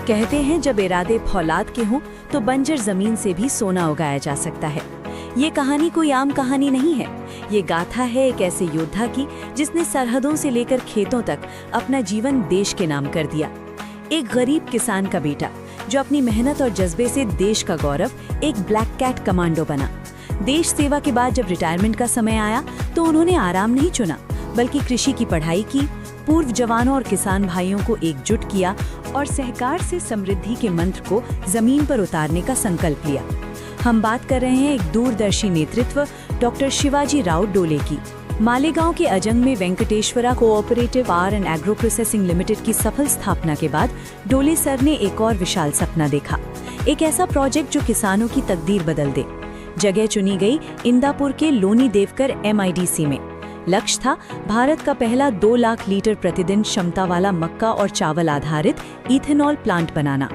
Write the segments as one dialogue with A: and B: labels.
A: कहते हैं जब इरादे फौलाद के हों तो बंजर जमीन से भी सोना उगाया जा सकता है। ये कहानी कोई आम कहानी नहीं है। ये गाथा है एक ऐसे योद्धा की जिसने सरहदों से लेकर खेतों तक अपना जीवन देश के नाम कर दिया। एक गरीब किसान का बेटा जो अपनी मेहनत और जज्बे से देश का गौरव एक ब्लैक कैट कमांडो बना। देश सेवा के बाद जब रिटायरमेंट का समय आया तो उन्होंने आराम नहीं चुना, बल्कि कृषि की पढ़ाई की, पूर्व जवानों और किसान भाइयों को एकजुट किया और सहकार से समृद्धि के मंत्र को जमीन पर उतारने का संकल्प लिया। हम बात कर रहे हैं एक दूरदर्शी नेतृत्व डॉक्टर शिवाजी राव डोले की। मालेगांव के अजंग में Venkateshwara cooperative R and agro processing limited की सफल स्थापना के बाद डोले सर ने एक और विशाल सपना देखा, एक ऐसा प्रोजेक्ट जो किसानों की तकदीर बदल दे। जगह चुनी गई इंदापुर के लोनी देवकर MIDC में। लक्ष्य था भारत का पहला 2 लाख लीटर प्रतिदिन क्षमता वाला मक्का और चावल आधारित इथेनॉल प्लांट बनाना।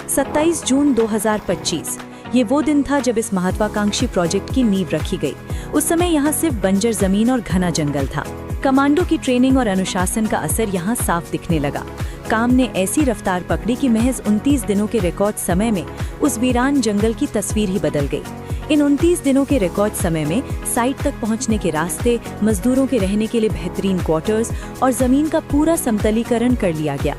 A: 27 जून 2025 ये वो दिन था जब इस महत्वाकांक्षी प्रोजेक्ट की नींव रखी गई। उस समय यहाँ सिर्फ बंजर जमीन और घना जंगल था। कमांडो की ट्रेनिंग और अनुशासन का असर यहाँ साफ दिखने लगा। काम ने ऐसी रफ्तार पकड़ी कि महज 29 दिनों के रिकॉर्ड समय में उस वीरान जंगल की तस्वीर ही बदल गई। इन 29 दिनों के रिकॉर्ड समय में साइट तक पहुंचने के रास्ते, मजदूरों के रहने के लिए बेहतरीन क्वार्टर्स और जमीन का पूरा समतलीकरण कर लिया गया।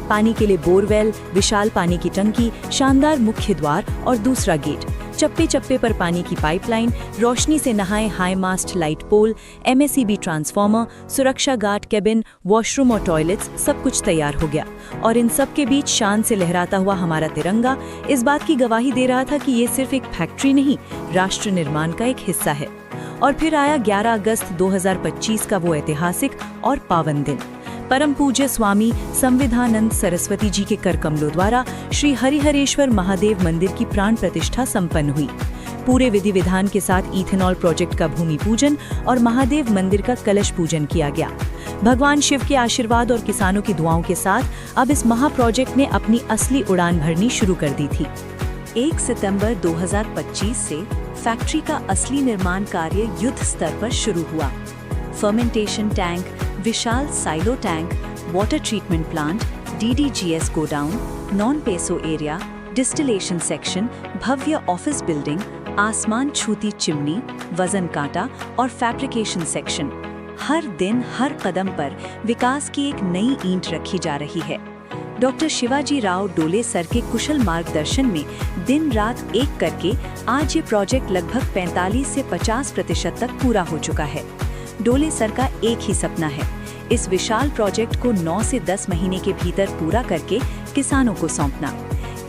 A: पानी के लिए बोरवेल, विशाल पानी की टंकी, शानदार मुख्य द्वार और दूसरा गेट, चप्पे चप्पे पर पानी की पाइपलाइन, रोशनी से नहाए high mast light pole, MACB transformer, सुरक्षा गार्ड केबिन, वॉशरूम और टॉयलेट्स, सब कुछ तैयार हो गया। और इन सब के बीच शान से लहराता हुआ हमारा तिरंगा इस बात की गवाही दे रहा था कि ये सिर्फ एक फैक्ट्री नहीं, राष्ट्र निर्माण का एक हिस्सा है। और फिर आया 11 अगस्त 2025 का वो ऐतिहासिक और पावन दिन। परम पूज्य स्वामी संविधानंद सरस्वती जी के कर कमलों द्वारा श्री हरिहरेश्वर महादेव मंदिर की प्राण प्रतिष्ठा संपन्न हुई। पूरे विधि विधान के साथ इथेनॉल प्रोजेक्ट का भूमि पूजन और महादेव मंदिर का कलश पूजन किया गया। भगवान शिव के आशीर्वाद और किसानों की दुआओं के साथ अब इस महा प्रोजेक्ट ने अपनी असली उड़ान भरनी शुरू कर दी थी। 1 सितंबर 2025 से फैक्ट्री का असली निर्माण कार्य युद्ध स्तर पर शुरू हुआ। फर्मेंटेशन टैंक, विशाल silo tank, water treatment plant, DDGS godown, non PESO area, distillation section, भव्य ऑफिस बिल्डिंग, आसमान छूती चिमनी, वजन कांटा और फैब्रिकेशन सेक्शन। हर दिन हर कदम पर विकास की एक नई ईंट रखी जा रही है। डॉक्टर शिवाजी राव डोले सर के कुशल मार्गदर्शन में दिन रात एक करके आज ये प्रोजेक्ट लगभग 45 से 50% तक पूरा हो चुका है। डोले सर का एक ही सपना है, इस विशाल प्रोजेक्ट को 9 से 10 महीने के भीतर पूरा करके किसानों को सौंपना।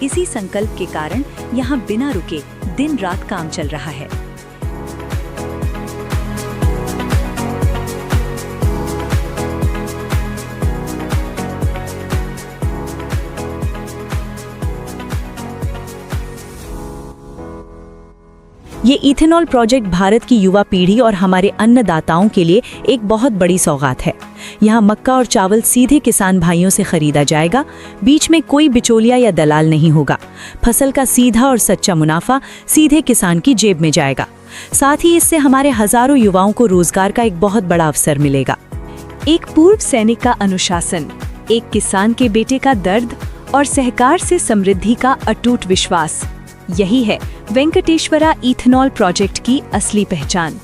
A: इसी संकल्प के कारण यहाँ बिना रुके दिन रात काम चल रहा है। ये इथेनॉल प्रोजेक्ट भारत की युवा पीढ़ी और हमारे अन्नदाताओं के लिए एक बहुत बड़ी सौगात है। यहाँ मक्का और चावल सीधे किसान भाइयों से खरीदा जाएगा, बीच में कोई बिचौलिया या दलाल नहीं होगा। फसल का सीधा और सच्चा मुनाफा सीधे किसान की जेब में जाएगा। साथ ही इससे हमारे हजारों युवाओं को रोजगार का एक बहुत बड़ा अवसर मिलेगा। एक पूर्व सैनिक का अनुशासन, एक किसान के बेटे का दर्द और सहकार से समृद्धि का अटूट विश्वास, यही है वेंकटेश्वरा इथेनॉल प्रोजेक्ट की असली पहचान।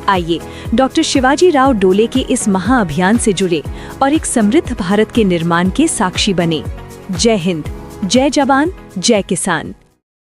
A: आइए डॉक्टर शिवाजी राव डोले के इस महाअभियान से जुड़े और एक समृद्ध भारत के निर्माण के साक्षी बने। जय हिंद, जय जवान, जय किसान।